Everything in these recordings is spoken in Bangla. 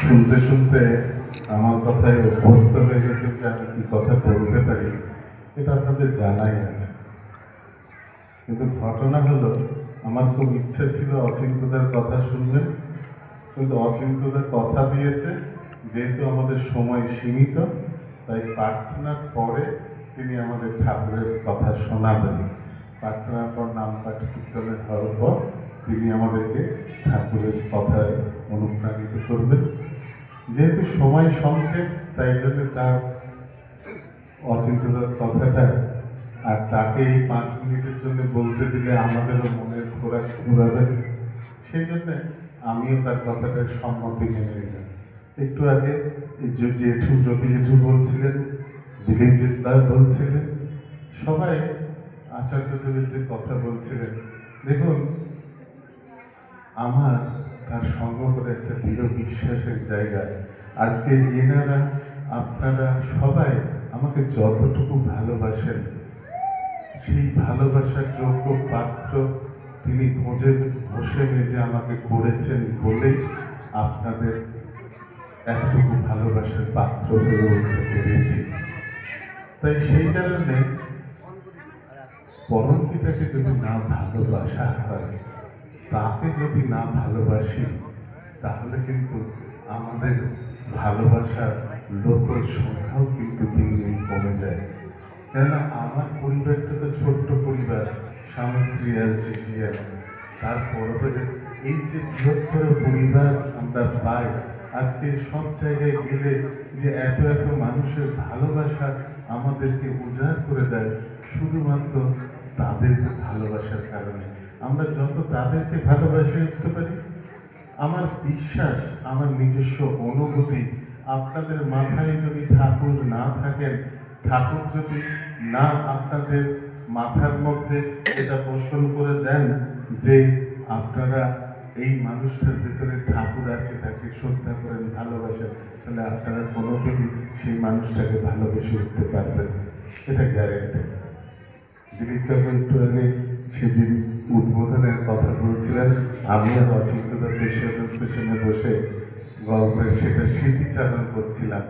শুনতে শুনতে আমার কথায় অভ্যস্ত হয়ে গেছে যে আমি কি কথা বলতে পারি এটা আপনাদের জানাই আছে। কিন্তু ঘটনা হলো, আমার খুব ইচ্ছা ছিল অচিন্ত্যদার কথা শুনবেন, কিন্তু অচিন্ত্যদার কথা দিয়েছে যেহেতু আমাদের সময় সীমিত, তাই প্রার্থনার পরে তিনি আমাদের ঠাকুরের কথা শোনাবেন। প্রার্থনার পর নাম পাঠ কীর্তনের হওয়ার পর তিনি আমাদেরকে ঠাকুরের কথায় অনুপ্রাণিত করবেন। যেহেতু সময় সংক্ষেপ, তাই জন্য তার অচিন্ত্যতার কথাটা আর তাকে এই 5 মিনিটের জন্য বলতে দিলে আমাদেরও মনের খোরাক ফুরাবে। সেই জন্য আমিও তার কথাটার সম্মতি মেনে নিলাম। একটু আগে জেঠু জ্যোতি জেঠু বলছিলেন, দিলীপ জেঠদার বলছিলেন, সবাই আচার্যদেবের যে কথা বলছিলেন, দেখুন আমার তার সঙ্গ করে একটা দৃঢ় বিশ্বাসের জায়গায় আজকে এনারা আপনারা সবাই আমাকে যতটুকু ভালোবাসেন, সেই ভালোবাসার যোগ্য পাত্র তিনি খোঁজে বসে মেজে আমাকে করেছেন বলেই আপনাদের এতটুকু ভালোবাসার পাত্র হয়ে উঠতে পেরেছি। তাই সেই কারণে পরম পিতাকে যদি না ভালোবাসা হয়, তাকে যদি না ভালোবাসি, তাহলে কিন্তু আমাদের ভালোবাসার লোকের সংখ্যাও কিন্তু দিন দিন কমে যায়। কেননা আমার পরিবারটা তো ছোট্ট পরিবার, স্বামী স্ত্রী আছে, তারপরে এই যে বৃহত্তর পরিবার আমরা পাই, আজকে সব জায়গায় গেলে যে এত এত মানুষের ভালোবাসা আমাদেরকে উজাড় করে দেয়, শুধুমাত্র তাদেরকে ভালোবাসার কারণে। আমরা যত তাদেরকে ভালোবাসে উঠতে পারি, আমার বিশ্বাস, আমার নিজস্ব অনুভূতি, আপনাদের মাথায় যদি ঠাকুর না থাকেন, ঠাকুর যদি না আপনাদের মাথার মধ্যে এটা পোষণ করে দেন যে আপনারা এই মানুষটার ভিতরে ঠাকুর আছে, তাকে শ্রদ্ধা করেন, ভালোবাসেন, তাহলে আপনারা কোনোদিনই সেই মানুষটাকে ভালোবেসে উঠতে পারবেন, এটা গ্যারেন্টি। দিলীপ কাকু একটু আগে সেদিন উদ্বোধনের কথা বলছিলেন, আমি আর অচিন্ত্যদার পেছনে বসে গল্পের সেটা স্মৃতিচারণ করছিলাম।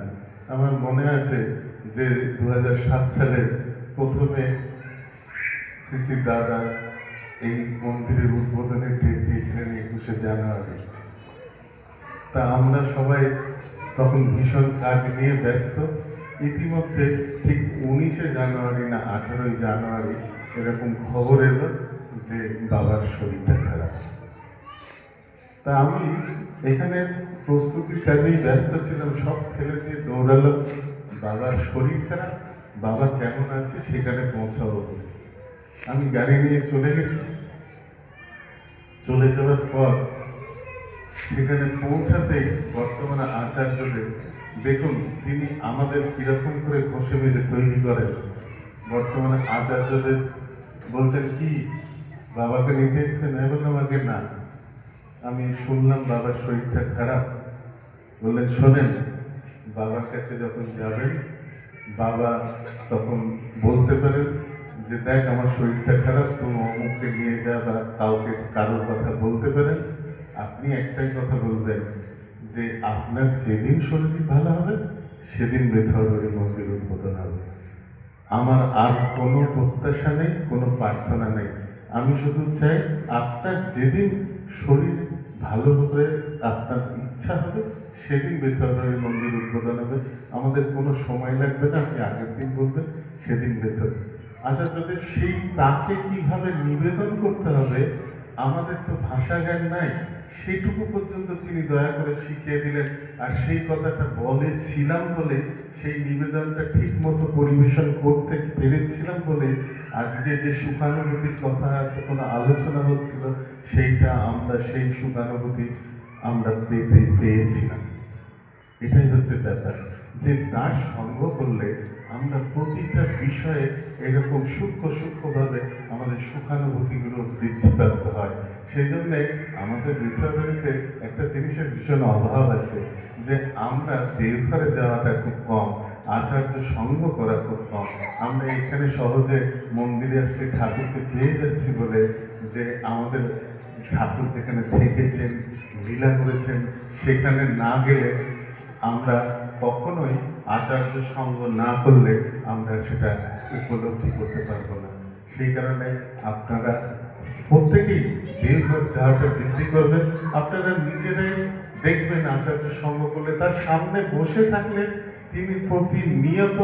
আমার মনে আছে যে 2007 সালে প্রথমে শ্রী দাদা এই মন্দিরের উদ্বোধনের ডেট দিয়েছিলেন 21শে জানুয়ারি। তা আমরা সবাই তখন ভীষণ কাজ নিয়ে ব্যস্ত। ইতিমধ্যে ঠিক 19শে জানুয়ারি না 18ই জানুয়ারি এরকম খবর এলো যে বাবার শরীরটা খারাপ। তা আমি এখানে প্রস্তুতির কাজেই ব্যস্ত ছিলাম, সব ফেলে দিয়ে দৌড়ালাম বাবার শরীর খারাপ, বাবা কেমন আছে সেখানে পৌঁছাবো। আমি গাড়ি নিয়ে চলে গেছি। চলে যাওয়ার পর সেখানে পৌঁছাতেই বর্তমানে আচার্যদেব, দেখুন তিনি আমাদের কিরকম করে ঘষে মেজে তৈরি করেন। বর্তমানে আচার্যদেব বলছেন, কি বাবাকে নিতে এসছেন? এবং আমাকে না, আমি শুনলাম বাবার শরীরটা খারাপ। বললেন, শোনেন, বাবার কাছে যখন যাবেন, বাবা তখন বলতে পারেন যে দেখ আমার শরীরটা খারাপ, তুমি অমুককে নিয়ে যা, বা কাউকে কারোর কথা বলতে পারেন। আপনি একটাই কথা বলবেন যে আপনার যেদিন শরীর ভালো হবে সেদিন বেথরবাড়ি মন্দির উদ্বোধন হবে। আমার আর কোনো প্রত্যাশা নেই, কোনো প্রার্থনা নেই। আমি শুধু চাই আপনার যেদিন শরীর ভালো হবে, আপনার ইচ্ছা হবে, সেদিন বেথরবাড়ি মন্দির উদ্বোধন হবে। আমাদের কোনো সময় লাগবে না, আপনি আগের দিন বলবেন, সেদিন বেথর। আচ্ছা, যদি সেই তাকে কিভাবে নিবেদন করতে হবে, আমাদের তো ভাষা জ্ঞান নাই, সেইটুকু পর্যন্ত তিনি দয়া করে শিখিয়ে দিলেন। আর সেই কথাটা বলেছিলাম বলে, সেই নিবেদনটা ঠিক মতো পরিবেশন করতে পেরেছিলাম বলে আজকে যে সুখানুভূতির কথা কোনো আলোচনা হচ্ছিল, সেইটা আমরা সেই সুখানুভূতি আমরা পেয়েছিলাম। এটাই হচ্ছে ব্যাপার, যে তার সঙ্গ করলে আমরা প্রতিটা বিষয়ে এরকম সূক্ষ্মভাবে আমাদের সুখানুভূতিগুলো বৃদ্ধিপ্রাপ্ত হয়। সেই জন্যে আমাদের বেথরবাড়িতে একটা জিনিসের ভীষণ অভাব আছে, যে আমরা দেওঘরে যাওয়াটা খুব কম, আচার্য সঙ্গ করা খুব কম। আমরা এখানে সহজে মন্দিরে আসলে ঠাকুরকে পেয়ে যাচ্ছি বলে যে আমাদের ঠাকুর যেখানে থেকেছেন, লীলা করেছেন, সেখানে না গেলে আমরা কখনোই আচার্য সঙ্গ না করলে আমরা সেটা উপলব্ধি করতে পারবো না। সেই কারণে আপনারা প্রত্যেকেই দিনভর যাওয়াটা বৃদ্ধি করবেন। আপনারা নিজেরাই দেখবেন আচার্য সঙ্গ করলে তার সামনে বসে থাকলে তিনি প্রতিনিয়ত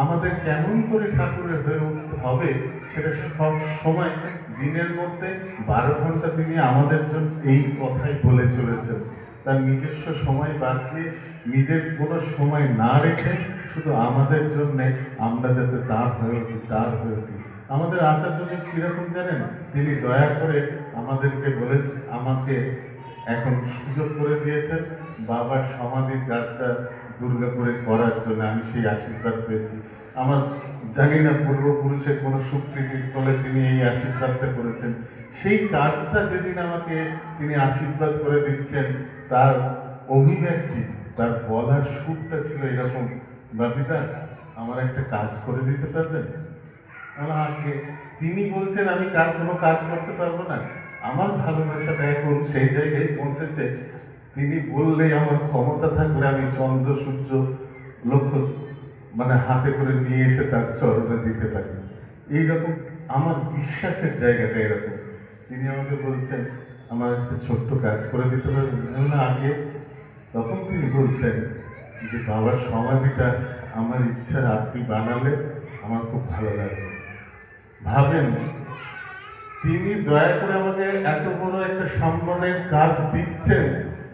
আমাদের কেমন করে ঠাকুরের হয়ে উঠতে হবে সেটা সব সময় দিনের মধ্যে 12 ঘন্টা তিনি আমাদের জন্য এই কথাই বলে চলেছেন। তার নিজস্ব সময় বাদ দিয়ে নিজের কোনো সময় না রেখে শুধু আমাদের জন্যে আমরা যাতে তার হয়ে উঠি, তার হয়ে উঠি। আমাদের আচার্যদেব কিরকম জানেন? তিনি দয়া করে আমাদেরকে বলেছে, আমাকে এখন সুযোগ করে দিয়েছেন বাবার সমাধির কাজটা দুর্গাপুরে করার জন্য। আমি সেই আশীর্বাদ পেয়েছি। আমার জানি না পূর্বপুরুষের কোনো স্বীকৃতির ফলে তিনি এই আশীর্বাদটা করেছেন। সেই কাজটা যেদিন আমাকে তিনি আশীর্বাদ করে দিচ্ছেন, তার অভিব্যক্তি, তার বলার সুরটা ছিল এরকম, বাপিদা আমার একটা কাজ করে দিতে পারবেন? আমাকে তিনি বলছেন আমি কার কোনো কাজ করতে পারবো না। আমার ভালোবাসাটা এখন সেই জায়গায় পৌঁছেছে, তিনি বললেই আমার ক্ষমতা থাকলে আমি চন্দ্র সূর্য লক্ষ্য হাতে করে নিয়ে এসে তার চরণে দিতে পারি। এইরকম আমার বিশ্বাসের জায়গাটা এরকম। তিনি আমাকে বলছেন আমার একটা ছোট্ট কাজ করে দিতে পারবেন না আগে। তখন তিনি বলছেন যে বাবার সমাধিটা আমার ইচ্ছার আপনি বানালে আমার খুব ভালো লাগবে। ভাবেন তিনি দয়া করে আমাকে এত বড় একটা সম্মানের কাজ দিচ্ছেন,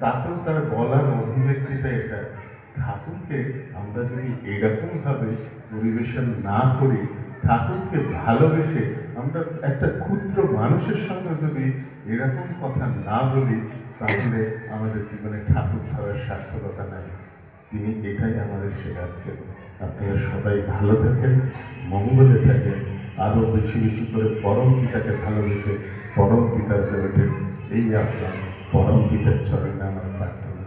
তাতেও তার বলার অভিব্যক্তিটা এটা। ঠাকুরকে আমরা যদি এরকম ভাবে পরিবেশন না করি, ঠাকুরকে ভালোবেসে আমরা একটা ক্ষুদ্র মানুষের সঙ্গে যদি এরকম কথা না বলি, তাহলে আমাদের জীবনে ঠাকুর ধরার সার্থকতা নাই। তিনি এটাই আমাদের শেখাচ্ছেন। আপনারা সবাই ভালো থাকেন, মঙ্গলে থাকেন, আরও বেশি বেশি করে পরম পিতাকে ভালোবেসে পরম পিতার জগতের এই আপনার পরম পিতার চরণে আমার প্রার্থনা।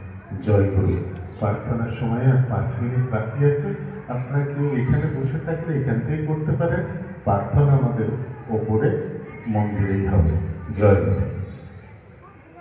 জয় গুরু। প্রার্থনার সময় আর 5 মিনিট বাকি আছে। আপনারা কেউ এখানে বসে থাকলে এখান থেকে করতে পারেন। প্রার্থনা আমাদের ওপরে মন্দিরেই হবে। জয় গুরু।